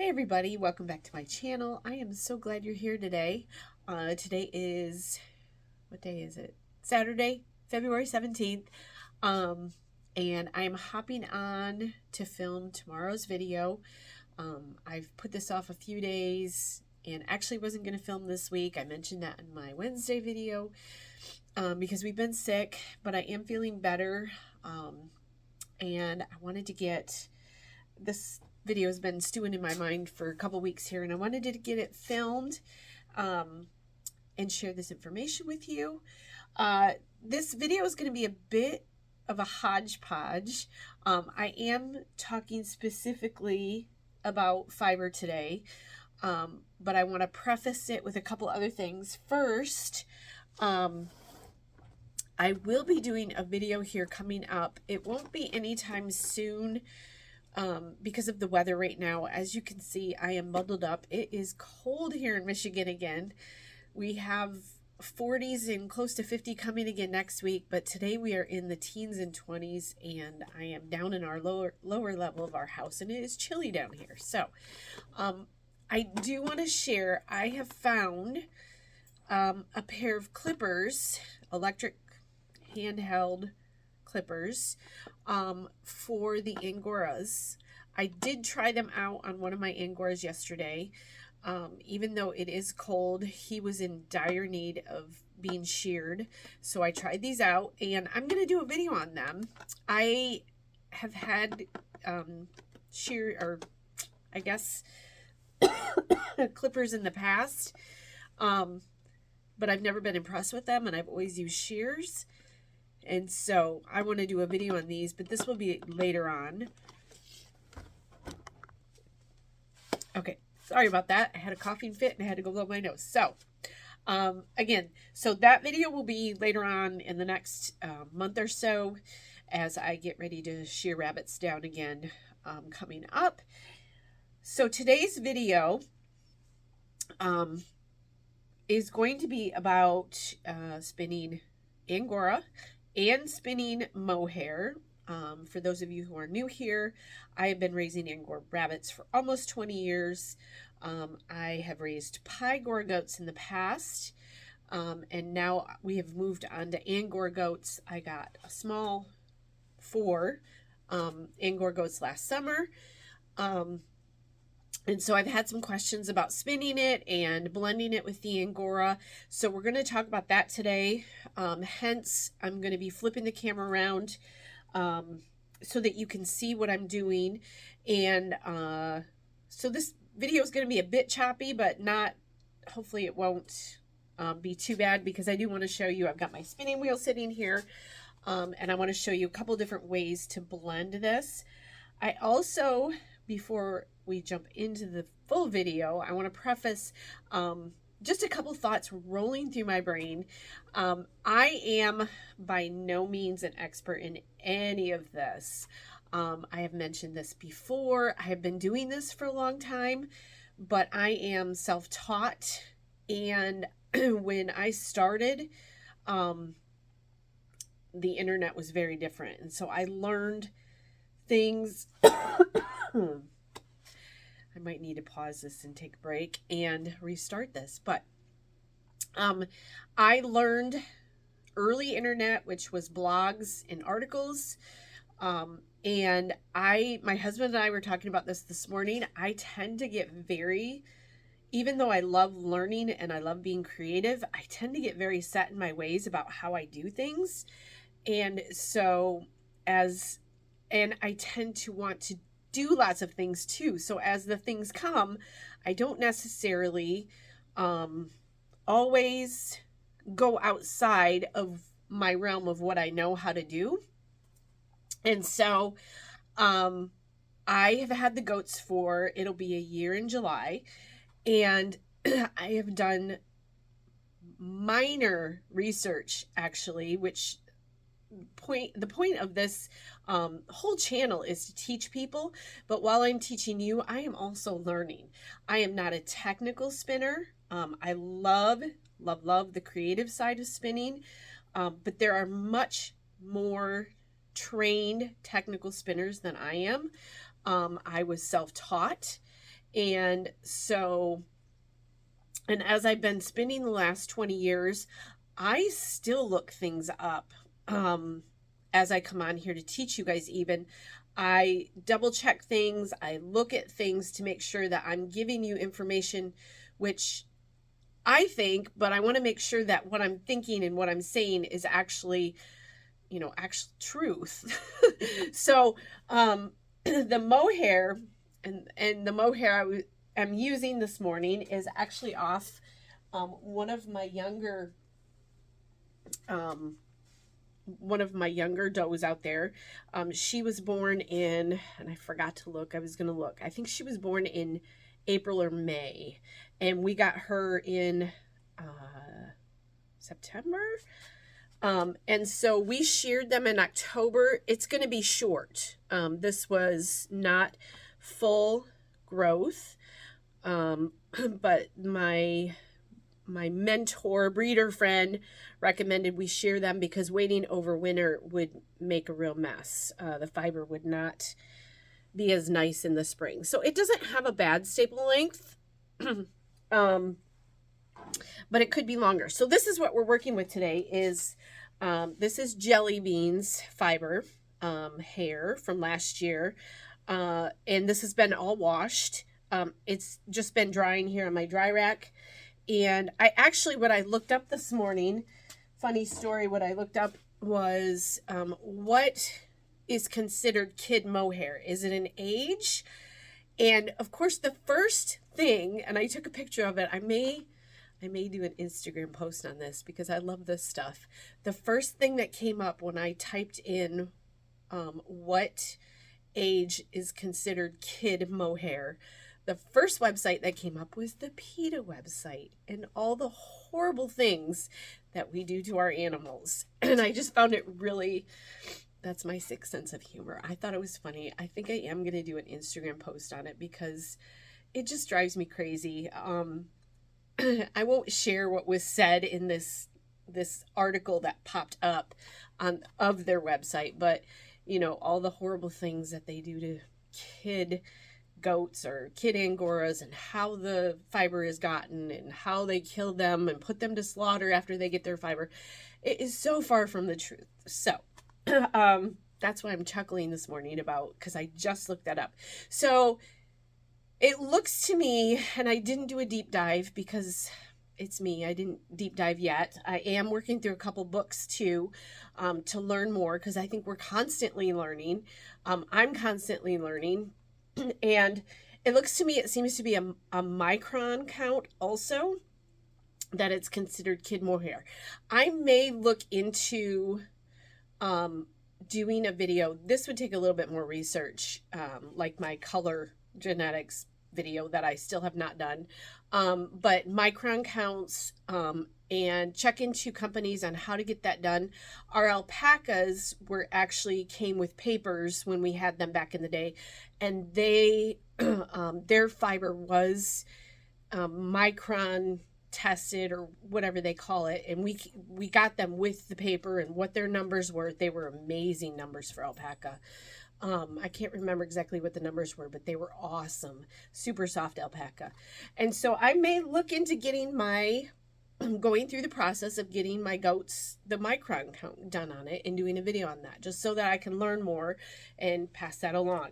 everybody, welcome back to my channel. I am so glad you're here today. Today is, what day is it? Saturday, February 17th. And I'm hopping on to film tomorrow's video. I've put this off a few days and actually wasn't going to film this week. I mentioned that in my Wednesday video because we've been sick, but I am feeling better. And I wanted to get this video has been stewing in my mind for a couple weeks here, and I wanted to get it filmed and share this information with you. This video is going to be a bit of a hodgepodge. I am talking specifically about fiber today, but I want to preface it with a couple other things. First, I will be doing a video here coming up. It won't be anytime soon because of the weather right now. As you can see, I am bundled up. It is cold here in Michigan again. We have 40s and close to 50 coming again next week, but today we are in the teens and 20s, and I am down in our lower level of our house, and it is chilly down here. So I do want to share, I have found a pair of clippers, electric handheld clippers for the Angoras. I did try them out on one of my Angoras yesterday. Even though it is cold, he was in dire need of being sheared. So I tried these out, and I'm going to do a video on them. I have had clippers in the past, but I've never been impressed with them, and I've always used shears. And so I want to do a video on these, but this will be later on. Okay, sorry about that. I had a coughing fit and I had to go blow my nose. So, again, so that video will be later on in the next month or so as I get ready to shear rabbits down again coming up. So today's video is going to be about spinning Angora and spinning mohair. For those of you who are new here, I have been raising Angora rabbits for almost 20 years. I have raised Pygora goats in the past, and now we have moved on to Angora goats. I got a small 4 Angora goats last summer. And so I've had some questions about spinning it and blending it with the Angora. So we're going to talk about that today. Hence, I'm going to be flipping the camera around so that you can see what I'm doing. And so this video is going to be a bit choppy, but not, hopefully it won't be too bad, because I do want to show you, I've got my spinning wheel sitting here, and I want to show you a couple different ways to blend this. I also, before we jump into the full video, I want to preface just a couple thoughts rolling through my brain. I am by no means an expert in any of this. I have mentioned this before. I have been doing this for a long time, but I am self-taught. And when I started, the internet was very different. And so I learned things. I might need to pause this and take a break and restart this. But I learned early internet, which was blogs and articles. And my husband and I were talking about this morning. I tend to get even though I love learning and I love being creative, I tend to get very set in my ways about how I do things. And so and I tend to want to do lots of things too. So as the things come, I don't necessarily always go outside of my realm of what I know how to do. And so I have had the goats it'll be a year in July, and I have done minor research, actually, the point of this whole channel is to teach people, but while I'm teaching you, I am also learning. I am not a technical spinner. I love the creative side of spinning, but there are much more trained technical spinners than I am. I was self-taught, And so, and as I've been spinning the last 20 years, I still look things up. As I come on here to teach you guys, even I double check things, I look at things to make sure that I'm giving you information which I think, but I want to make sure that what I'm thinking and what I'm saying is actually, actual truth. So, the mohair and the mohair I'm using this morning is actually off one of my younger um, does out there. She was born in, and I forgot to look. I was going to look. I think she was born in April or May, and we got her in September. And so we sheared them in October. It's going to be short. This was not full growth. But my mentor breeder friend recommended we shear them because waiting over winter would make a real mess. The fiber would not be as nice in the spring. So it doesn't have a bad staple length. But it could be longer. So this is what we're working with today is this is Jelly Beans fiber hair from last year. And this has been all washed. It's just been drying here on my dry rack. And what I looked up this morning, funny story, what I looked up was what is considered kid mohair? Is it an age? And of course, the first thing, and I took a picture of it, I may do an Instagram post on this because I love this stuff. The first thing that came up when I typed in what age is considered kid mohair, the first website that came up was the PETA website and all the horrible things that we do to our animals. And I just found it really, that's my sixth sense of humor. I thought it was funny. I think I am going to do an Instagram post on it because it just drives me crazy. I won't share what was said in this article that popped up of their website, but all the horrible things that they do to kid goats or kid Angoras and how the fiber is gotten and how they kill them and put them to slaughter after they get their fiber. It is so far from the truth. So that's what I'm chuckling this morning about because I just looked that up. So it looks to me, and I didn't do a deep dive because it's me. I didn't deep dive yet. I am working through a couple books too to learn more because I think we're constantly learning. I'm constantly learning. And it looks to me, it seems to be a micron count also that it's considered kid mohair. I may look into doing a video. This would take a little bit more research, like my color genetics video that I still have not done. But micron counts and check into companies on how to get that done. Our alpacas came with papers when we had them back in the day, and they their fiber was micron tested or whatever they call it, and we got them with the paper and what their numbers were. They were amazing numbers for alpaca. I can't remember exactly what the numbers were, but they were awesome. Super soft alpaca. And so I may look into going through the process of getting my goats, the micron count done on it and doing a video on that, just so that I can learn more and pass that along.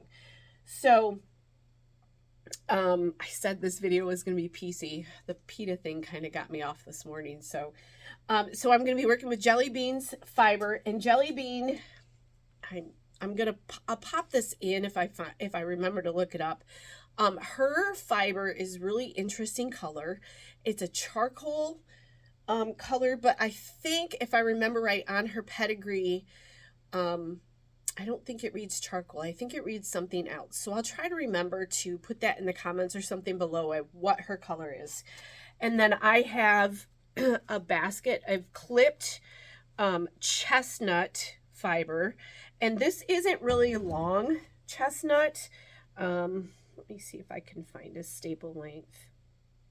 So I said this video was going to be PC. The PETA thing kind of got me off this morning. So I'm going to be working with Jelly Beans fiber, and Jelly Bean, I'll pop this in if I remember to look it up. Her fiber is really interesting color. It's a charcoal color, but I think if I remember right on her pedigree, I don't think it reads charcoal. I think it reads something else. So I'll try to remember to put that in the comments or something below what her color is. And then I have a basket. I've clipped chestnut fiber, and this isn't really long chestnut. Let me see if I can find a staple length.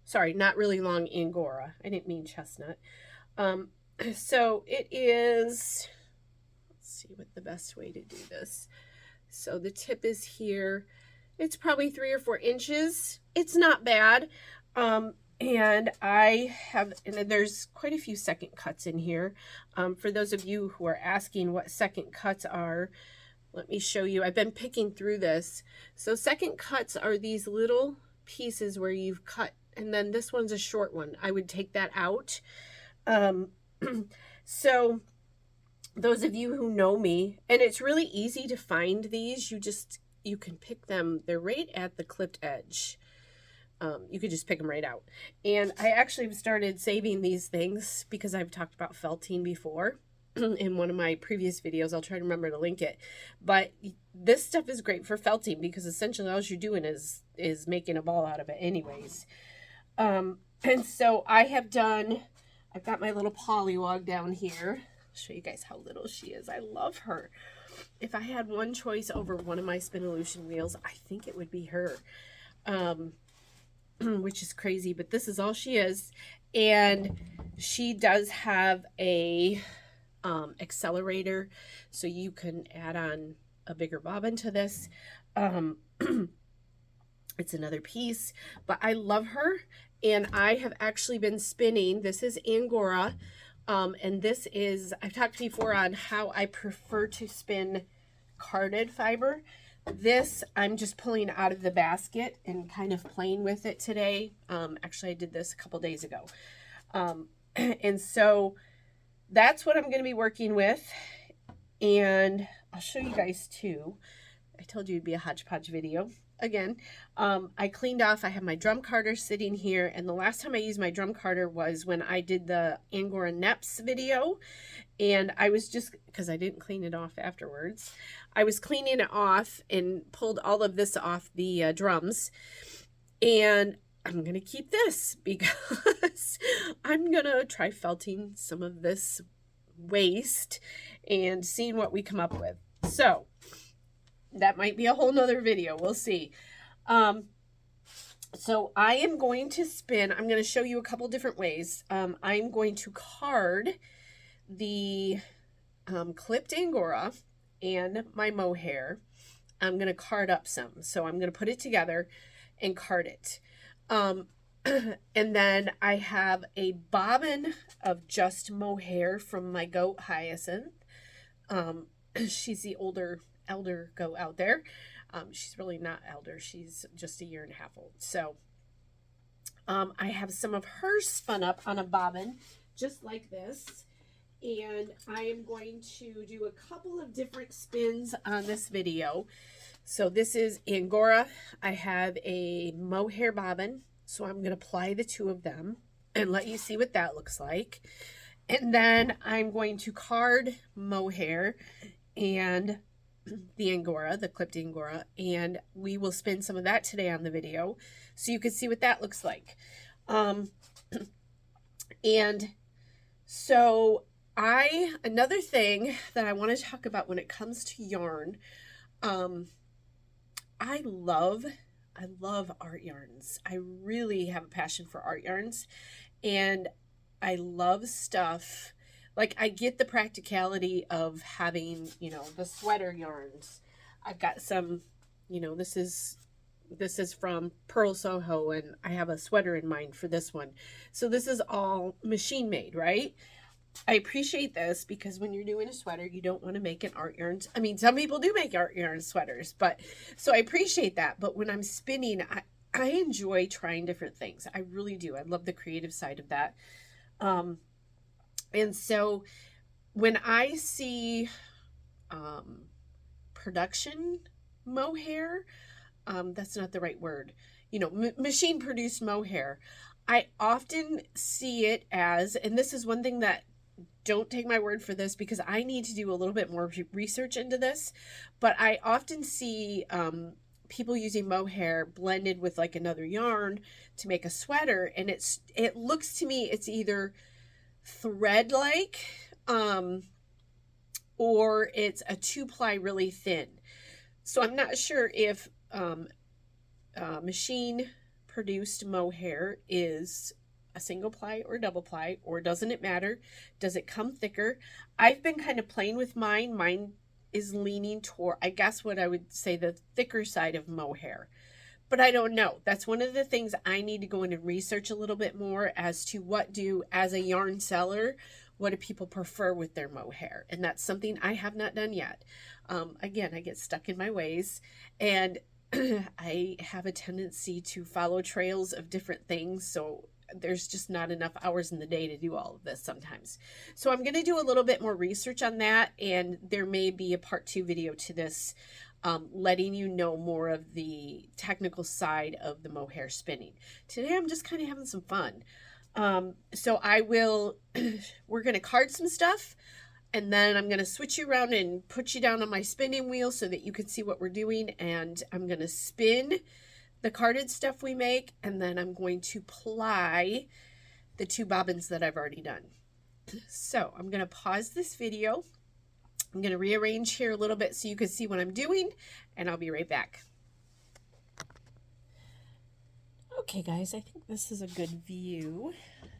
Sorry, not really long Angora. I didn't mean chestnut. So it is, let's see what the best way to do this. So the tip is here. It's probably 3 or 4 inches. It's not bad. And there's quite a few second cuts in here. For those of you who are asking what second cuts are, let me show you. I've been picking through this. So second cuts are these little pieces where you've cut, and then this one's a short one. I would take that out. So those of you who know me, and it's really easy to find these, you can pick them. They're right at the clipped edge. You could just pick them right out. And I actually started saving these things because I've talked about felting before in one of my previous videos. I'll try to remember to link it. But this stuff is great for felting because essentially all you're doing is making a ball out of it anyways. And so I've got my little polywog down here. I'll show you guys how little she is. I love her. If I had one choice over one of my Spinolution wheels, I think it would be her. Which is crazy, but this is all she is. And she does have a accelerator, so you can add on a bigger bobbin to this. It's another piece, but I love her. And I have actually been spinning. This is Angora. And this is, I've talked before on how I prefer to spin carded fiber. This I'm just pulling out of the basket and kind of playing with it today. Actually, I did this a couple days ago. And so that's what I'm going to be working with. And I'll show you guys too. I told you it'd be a hodgepodge video. Again, I cleaned off. I have my drum carder sitting here. And the last time I used my drum carder was when I did the Angora Neps video. And I was just, because I didn't clean it off afterwards, I was cleaning it off and pulled all of this off the drums. And I'm going to keep this because I'm going to try felting some of this waste and seeing what we come up with. So that might be a whole nother video. We'll see. So I am going to spin. I'm going to show you a couple different ways. I'm going to card the clipped Angora and my mohair. I'm going to card up some. So I'm going to put it together and card it. And then I have a bobbin of just mohair from my goat Hyacinth. She's the elder goat out there. She's really not elder. She's just 1.5 years old. So I have some of hers spun up on a bobbin just like this. And I am going to do a couple of different spins on this video. So this is Angora. I have a mohair bobbin. So I'm going to apply the two of them and let you see what that looks like. And then I'm going to card mohair and the Angora, the clipped Angora, and we will spin some of that today on the video so you can see what that looks like. And so another thing that I want to talk about when it comes to yarn, I love art yarns. I really have a passion for art yarns, and I love stuff. Like, I get the practicality of having, the sweater yarns. I've got some, this is from Pearl Soho, and I have a sweater in mind for this one. So this is all machine made, right? I appreciate this because when you're doing a sweater, you don't want to make an art yarn. I mean, some people do make art yarn sweaters, but so I appreciate that. But when I'm spinning, I enjoy trying different things. I really do. I love the creative side of that. And so when I see production mohair, that's not the right word, machine produced mohair, I often see it as, and this is one thing that, don't take my word for this because I need to do a little bit more research into this, but I often see people using mohair blended with like another yarn to make a sweater, and it looks to me it's either thread-like or it's a 2-ply really thin. So I'm not sure if machine produced mohair is a single ply or double ply, or doesn't it matter? Does it come thicker? I've been kind of playing with mine. Mine is leaning toward, I guess what I would say, the thicker side of mohair. But I don't know. That's one of the things I need to go in and research a little bit more as to what do, as a yarn seller, what do people prefer with their mohair? And that's something I have not done yet. Again, I get stuck in my ways, and I have a tendency to follow trails of different things. So there's just not enough hours in the day to do all of this sometimes. So I'm going to do a little bit more research on that, and there may be a part 2 video to this, letting you know more of the technical side of the mohair spinning. Today I'm just kind of having some fun. So I will, we're going to card some stuff, and then I'm going to switch you around and put you down on my spinning wheel so that you can see what we're doing. And I'm going to spin the carded stuff we make, and then I'm going to ply the 2 bobbins that I've already done. So I'm going to pause this video. I'm going to rearrange here a little bit so you can see what I'm doing, and I'll be right back. Okay guys, I think this is a good view.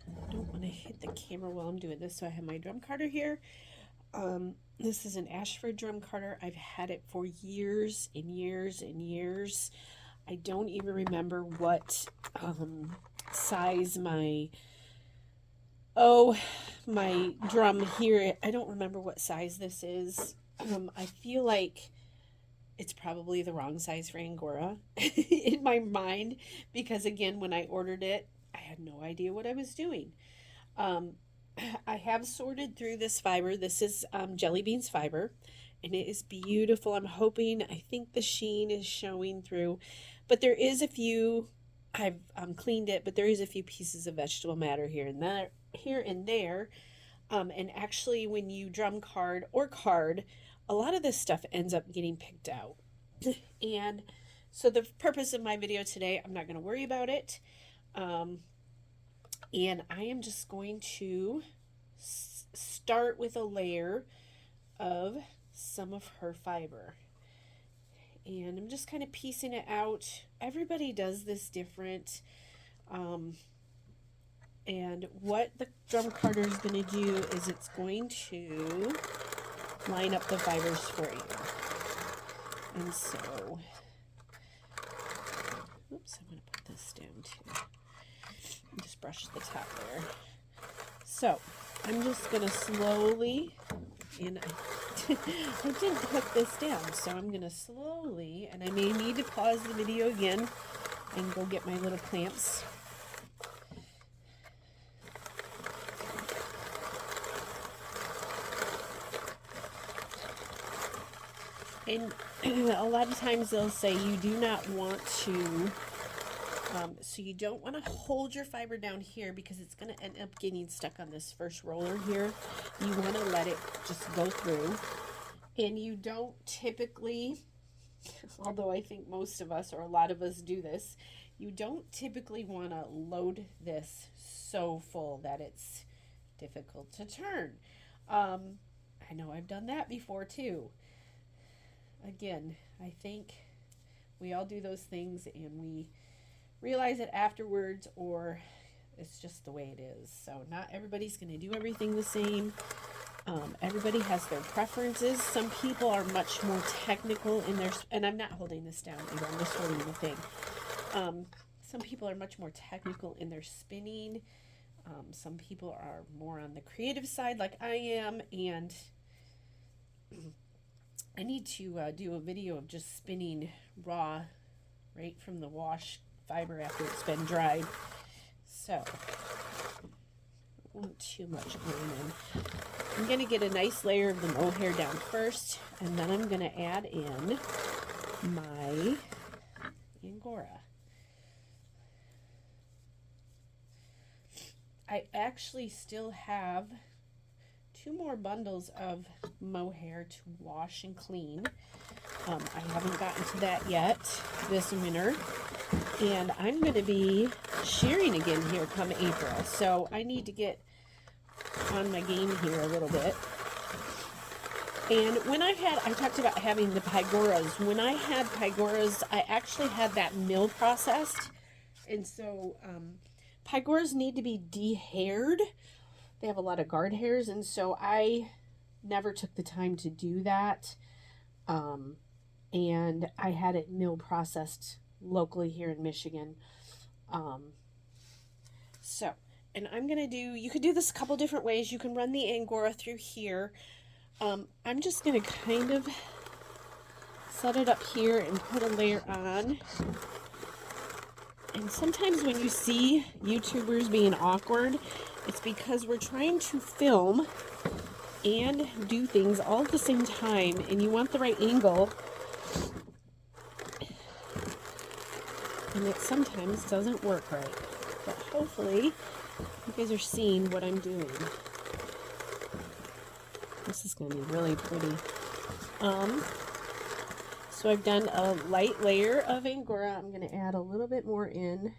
I don't want to hit the camera while I'm doing this, so I have my drum carder here. This is an Ashford drum carder. I've had it for years and years and years. I don't even remember what size my drum here. I don't remember what size this is. I feel like it's probably the wrong size for Angora in my mind, because again, when I ordered it, I had no idea what I was doing. I have sorted through this fiber. This is Jelly Beans fiber, and it is beautiful. I'm hoping, I think the sheen is showing through, but there is a few, I've cleaned it, but there is a few pieces of vegetable matter here and there. And actually when you drum card or card, a lot of this stuff ends up getting picked out. And so the purpose of my video today, I'm not going to worry about it. And I am just going to start with a layer of some of her fiber. And I'm just kind of piecing it out. Everybody does this different. And what the drum carder is going to do is it's going to line up the fibers for you. And so, oops, I'm going to put this down too. And just brush the top there. So, I'm just going to slowly, and I didn't put this down, so I'm going to slowly, and I may need to pause the video again and go get my little clamps. And a lot of times they'll say you do not want to, so you don't want to hold your fiber down here because it's going to end up getting stuck on this first roller here. You want to let it just go through. And you don't typically, although I think most of us or a lot of us do this, you don't typically want to load this so full that it's difficult to turn. I know I've done that before too. Again, I think we all do those things and we realize it afterwards, or it's just the way it is. So not everybody's going to do everything the same. Everybody has their preferences. Some people are much more technical in their, and I'm not holding this down either, I'm just holding the thing. Some people are much more technical in their spinning. Some people are more on the creative side like I am, and I need to do a video of just spinning raw right from the wash fiber after it's been dried. So, I don't want too much going in. I'm going to get a nice layer of the mohair down first, and then I'm going to add in my Angora. I actually still have 2 more bundles of mohair to wash and clean. I haven't gotten to that yet this winter, and I'm going to be shearing again here come April, so I need to get on my game here a little bit. And when I talked about having the pygoras. When I had pygoras, I actually had that mill processed, and so pygoras need to be de-haired. They have a lot of guard hairs, and so I never took the time to do that. And I had it mill processed locally here in Michigan. Um, so, and I'm going to do, you could do this a couple different ways. You can run the Angora through here. I'm just going to kind of set it up here and put a layer on. And sometimes when you see YouTubers being awkward, it's because we're trying to film and do things all at the same time, and you want the right angle. And it sometimes doesn't work right. But hopefully, you guys are seeing what I'm doing. This is going to be really pretty. So I've done a light layer of Angora. I'm going to add a little bit more in.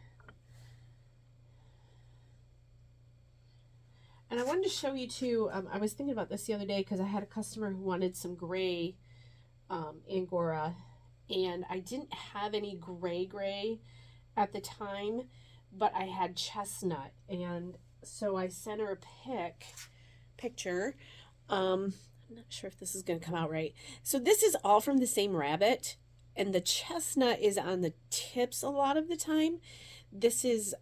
And I wanted to show you too, I was thinking about this the other day because I had a customer who wanted some gray Angora, and I didn't have any gray at the time, but I had chestnut, and so I sent her a picture. I'm not sure if this is going to come out right. So this is all from the same rabbit, and the chestnut is on the tips a lot of the time. This is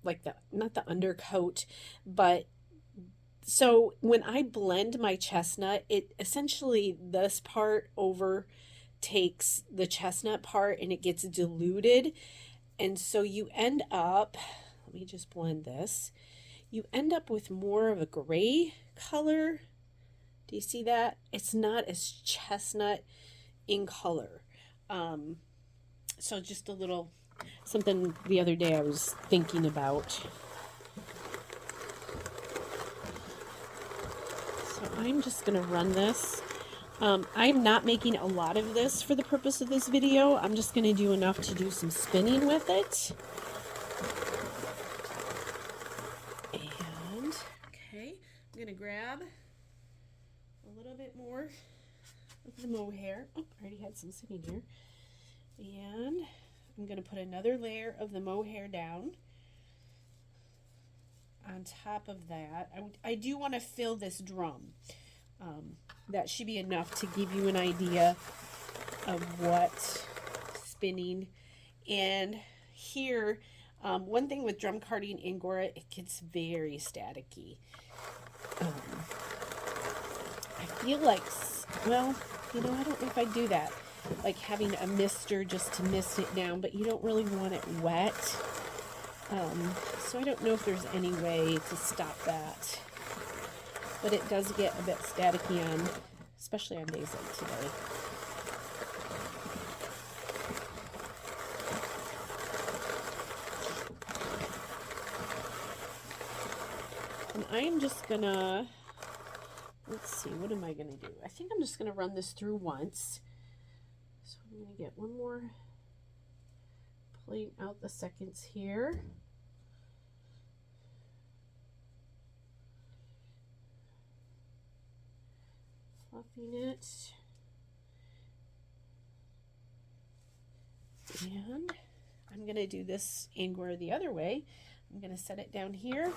like not the undercoat, but so when I blend my chestnut, it essentially, this part overtakes the chestnut part and it gets diluted. And so you end up, let me just blend this. You end up with more of a gray color. Do you see that? It's not as chestnut in color. So just a little something the other day I was thinking about. So I'm just going to run this. I'm not making a lot of this for the purpose of this video. I'm just going to do enough to do some spinning with it. And, okay, I'm going to grab a little bit more of the mohair. Oh, I already had some sitting here. And I'm going to put another layer of the mohair down on top of that. I do want to fill this drum. That should be enough to give you an idea of what spinning. And here, one thing with drum carding Angora, it gets very staticky. I feel like, well, you know, I don't know if I do that. Like having a mister just to mist it down, but you don't really want it wet. So I don't know if there's any way to stop that. But it does get a bit staticky on, especially on days like today. And I'm just gonna, let's see, what am I gonna do? I think I'm just gonna run this through once. So I'm gonna get one more, pulling out the seconds here. Fluffing it, and I'm going to do this Angora the other way. I'm going to set it down here,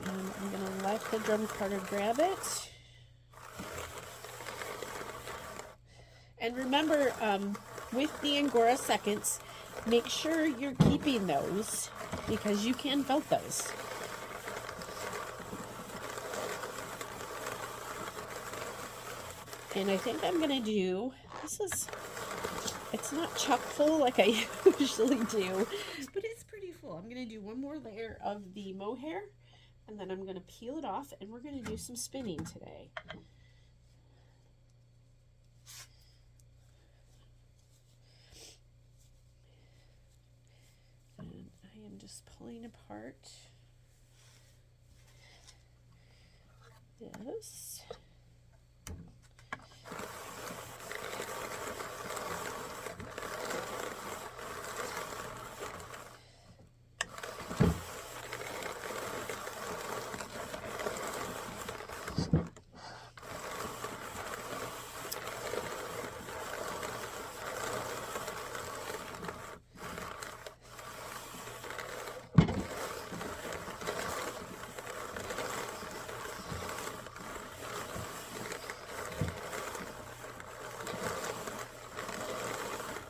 and I'm going to let the drum carder grab it. And remember, with the Angora seconds, make sure you're keeping those because you can felt those. And I think I'm going to do, it's not chock full like I usually do, but it's pretty full. I'm going to do one more layer of the mohair, and then I'm going to peel it off, and we're going to do some spinning today. And I am just pulling apart this.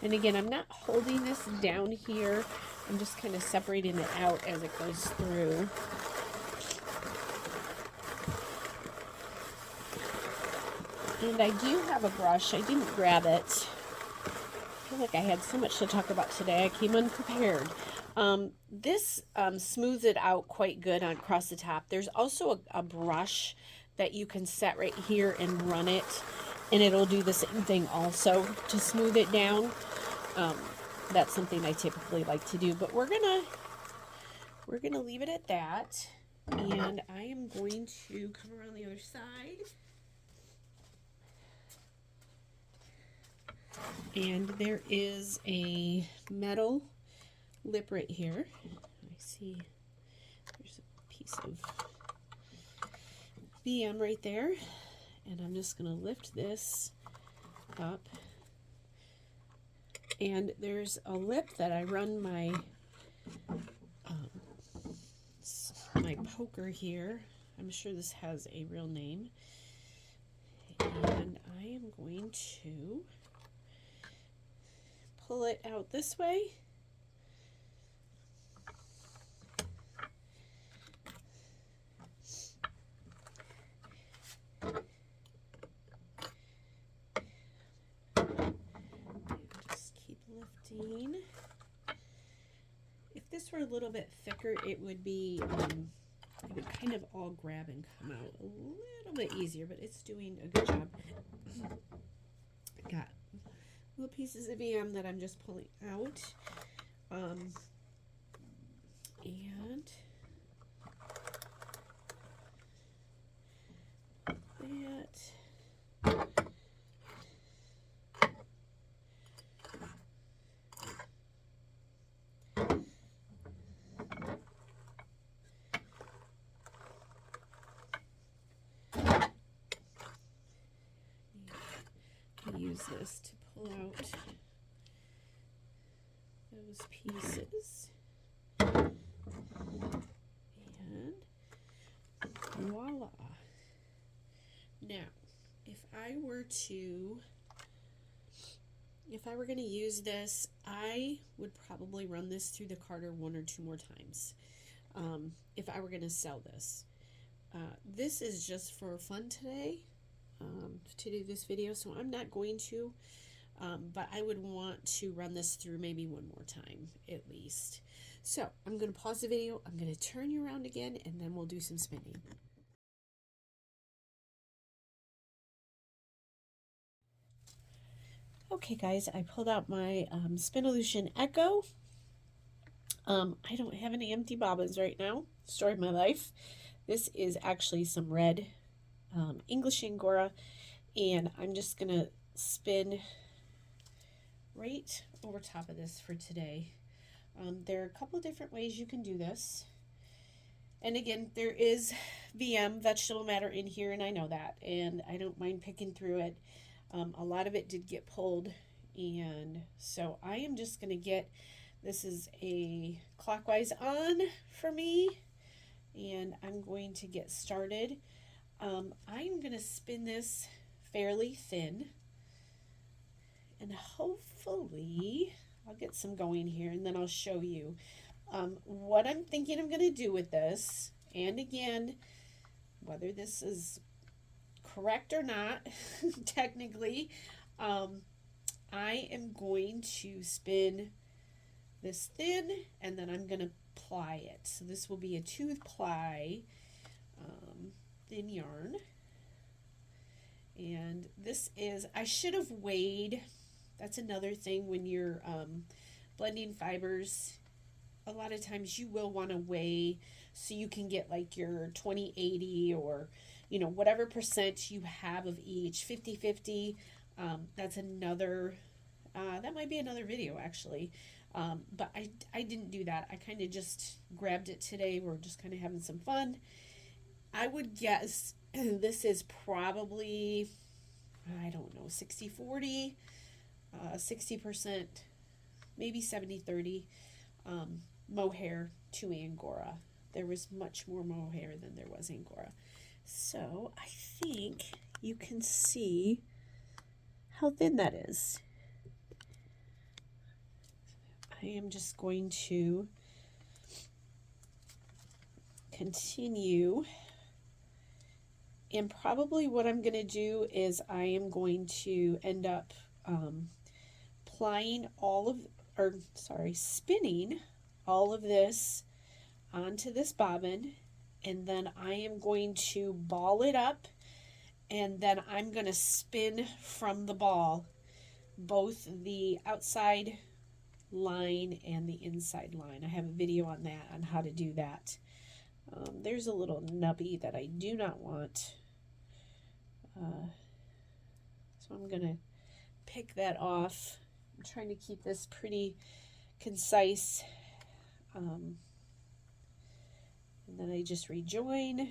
And again, I'm not holding this down here. I'm just kind of separating it out as it goes through. And I do have a brush. I didn't grab it. I feel like I had so much to talk about today. I came unprepared. This smooths it out quite good on across the top. There's also a brush that you can set right here and run it, and it'll do the same thing also to smooth it down. That's something I typically like to do, but we're gonna leave it at that, and I am going to come around the other side. And there is a metal lip right here. I see there's a piece of VM right there, and I'm just going to lift this up. And there's a lip that I run my my poker here. I'm sure this has a real name. And I am going to pull it out this way. Just keep lifting. If this were a little bit thicker, it would be it would kind of all grab and come out a little bit easier, but it's doing a good job. Got little pieces of VM that I'm just pulling out. And that. Use this to pull out those pieces, and voila. Now, if I were going to use this, I would probably run this through the carder 1 or 2 more times if I were going to sell this. This is just for fun today. To do this video, so I'm not going to, but I would want to run this through maybe 1 more time at least. So I'm going to pause the video, I'm going to turn you around again, and then we'll do some spinning. Okay guys, I pulled out my Spinolution Echo. I don't have any empty bobbins right now, story of my life. This is actually some red English Angora, and I'm just gonna spin right over top of this for today. There are a couple of different ways you can do this, and again, there is VM, vegetable matter, in here, and I know that, and I don't mind picking through it. A lot of it did get pulled, and so I am just gonna get, this is a clockwise on for me, and I'm going to get started. I'm going to spin this fairly thin, and hopefully I'll get some going here, and then I'll show you what I'm thinking I'm going to do with this, and again, whether this is correct or not, technically, I am going to spin this thin, and then I'm going to ply it. So this will be a 2-ply thin yarn, and this is, I should have weighed. That's another thing when you're blending fibers. A lot of times you will want to weigh so you can get like your 20-80, or you know, whatever percent you have of each, 50-50. That's another that might be another video actually, but I didn't do that. I kind of just grabbed it today. We're just kind of having some fun. I would guess this is probably, I don't know, 60-40, 60%, maybe 70-30 mohair to Angora. There was much more mohair than there was Angora. So I think you can see how thin that is. I am just going to continue, and probably what I'm going to do is I am going to end up applying spinning all of this onto this bobbin, and then I am going to ball it up, and then I'm going to spin from the ball both the outside line and the inside line. I have a video on that, on how to do that. There's a little nubby that I do not want. So I'm going to pick that off. I'm trying to keep this pretty concise. And then I just rejoin.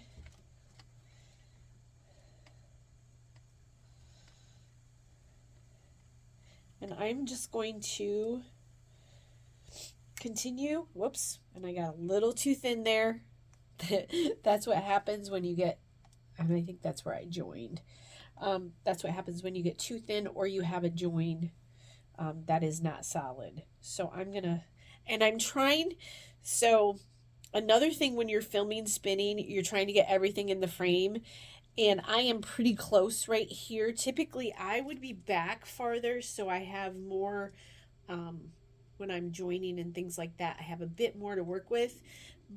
And I'm just going to continue. Whoops, and I got a little too thin there. That's what happens when you get, and I think that's where I joined. That's what happens when you get too thin or you have a join that is not solid. So I'm gonna, and I'm trying, so another thing when you're filming spinning, you're trying to get everything in the frame, and I am pretty close right here. Typically I would be back farther so I have more, when I'm joining and things like that, I have a bit more to work with.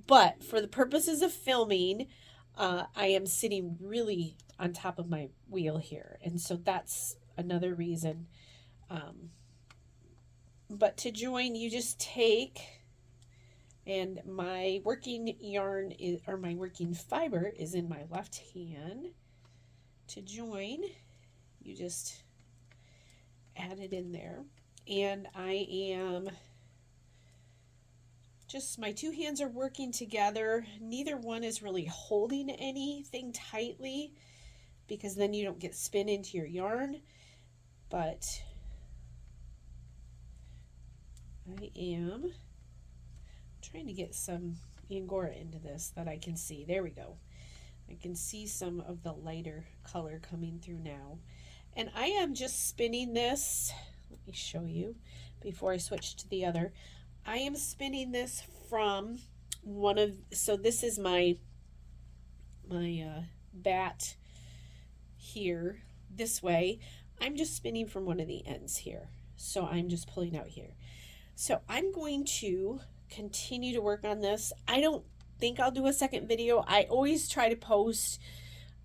But for the purposes of filming, I am sitting really on top of my wheel here. And so that's another reason. But to join, you just take, and my working yarn is, or my working fiber is in my left hand. To join, you just add it in there. And I am just, my two hands are working together. Neither one is really holding anything tightly because then you don't get spin into your yarn. But I am trying to get some Angora into this that I can see. There we go. I can see some of the lighter color coming through now. And I am just spinning this. Let me show you before I switch to the other. I am spinning this from one of, so this is my bat here this way. I'm just spinning from one of the ends here. So I'm just pulling out here. So I'm going to continue to work on this. I don't think I'll do a second video. I always try to post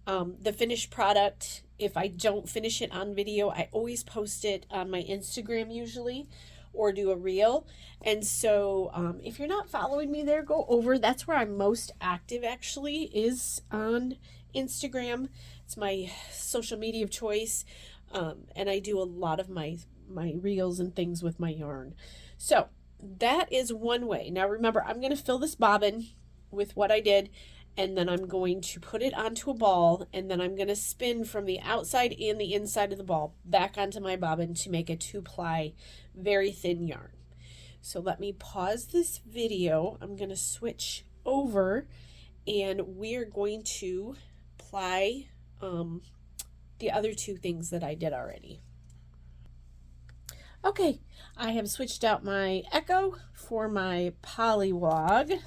the finished product. If I don't finish it on video, I always post it on my Instagram usually, or do a reel. And so if you're not following me there, go over. That's where I'm most active, actually, is on Instagram. It's my social media of choice. And I do a lot of my reels and things with my yarn. So that is one way. Now remember, I'm going to fill this bobbin with what I did, and then I'm going to put it onto a ball, and then I'm going to spin from the outside and the inside of the ball back onto my bobbin to make a 2-ply very thin yarn. So let me pause this video. I'm going to switch over, and we're going to ply the other two things that I did already. Okay, I have switched out my Echo for my Polywog,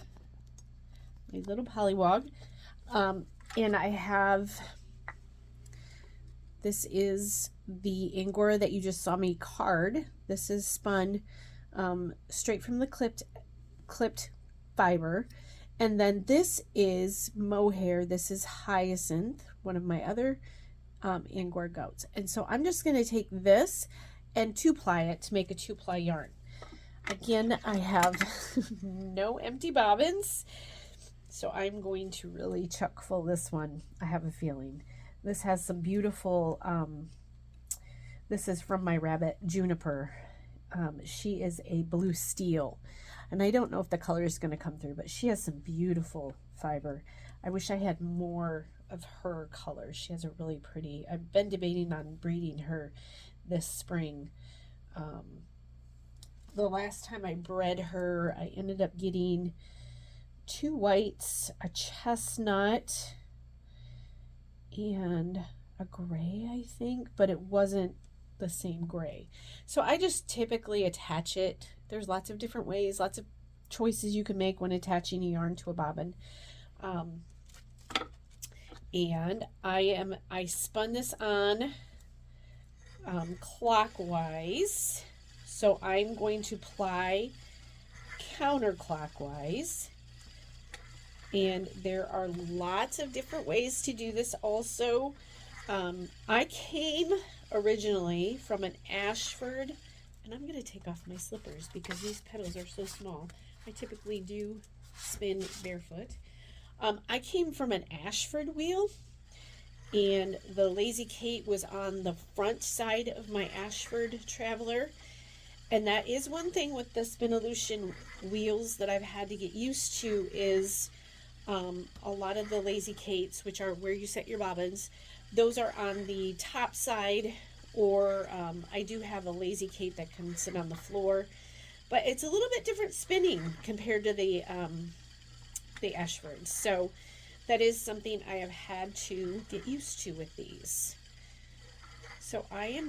my little Polywog, and I have, this is the Angora that you just saw me card. This is spun straight from the clipped fiber, and then this is Mohair. This is Hyacinth, one of my other Angora goats. And so I'm just going to take this and 2-ply it to make a 2-ply yarn. Again, I have no empty bobbins, so I'm going to really chuck full this one. I have a feeling this has some beautiful, this is from my rabbit Juniper. She is a blue steel, and I don't know if the color is going to come through, but she has some beautiful fiber. I wish I had more of her color. She has a really pretty, I've been debating on breeding her this spring. The last time I bred her, I ended up getting 2 whites, a chestnut, and a gray, I think, but it wasn't the same gray. So I just typically attach it. There's lots of different ways, lots of choices you can make when attaching a yarn to a bobbin. And I spun this on clockwise, so I'm going to ply counterclockwise. And there are lots of different ways to do this also. I came originally from an Ashford, and I'm going to take off my slippers because these petals are so small. I typically do spin barefoot. I came from an Ashford wheel, and the Lazy Kate was on the front side of my Ashford Traveler. And that is one thing with the Spinolution wheels that I've had to get used to is a lot of the Lazy Kates, which are where you set your bobbins, those are on the top side, or I do have a Lazy Kate that can sit on the floor. But it's a little bit different spinning compared to the Ashfords. So that is something I have had to get used to with these. So I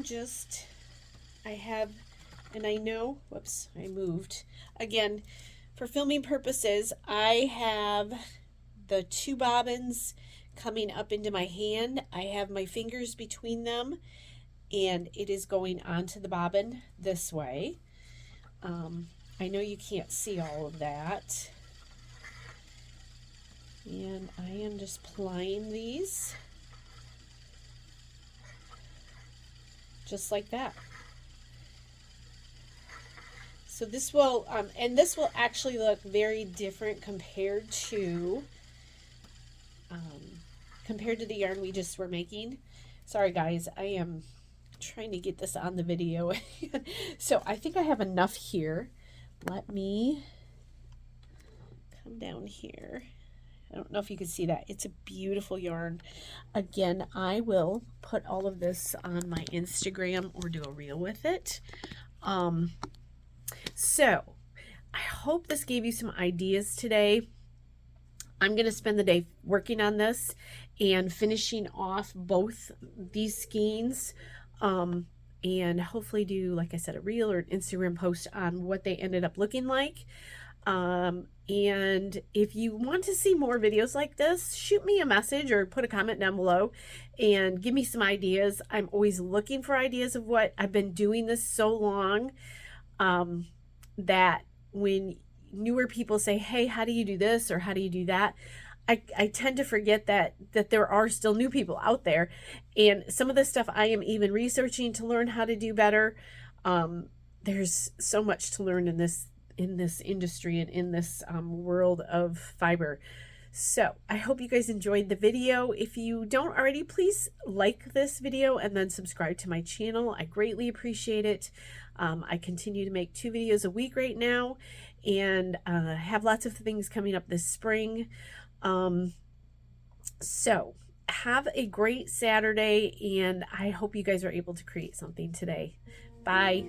have, and I know, whoops, I moved. Again, for filming purposes, I have the 2 bobbins coming up into my hand. I have my fingers between them, and it is going onto the bobbin this way. I know you can't see all of that. And I am just plying these just like that. So this will, and this will actually look very different compared to the yarn we just were making. Sorry guys, I am trying to get this on the video. So I think I have enough here. Let me come down here. I don't know if you can see that. It's a beautiful yarn. Again, I will put all of this on my Instagram or do a reel with it. So I hope this gave you some ideas today. I'm going to spend the day working on this and finishing off both these skeins, and hopefully do, like I said, a reel or an Instagram post on what they ended up looking like. And if you want to see more videos like this, shoot me a message or put a comment down below and give me some ideas. I'm always looking for ideas of what I've been doing this so long, that when newer people say, hey, how do you do this or how do you do that, I tend to forget that there are still new people out there, and some of the stuff I am even researching to learn how to do better. There's so much to learn in this industry and in this world of fiber. So I hope you guys enjoyed the video. If you don't already, please like this video and then subscribe to my channel. I greatly appreciate it. I continue to make 2 videos a week right now, and have lots of things coming up this spring. So have a great Saturday, and I hope you guys are able to create something today. Bye.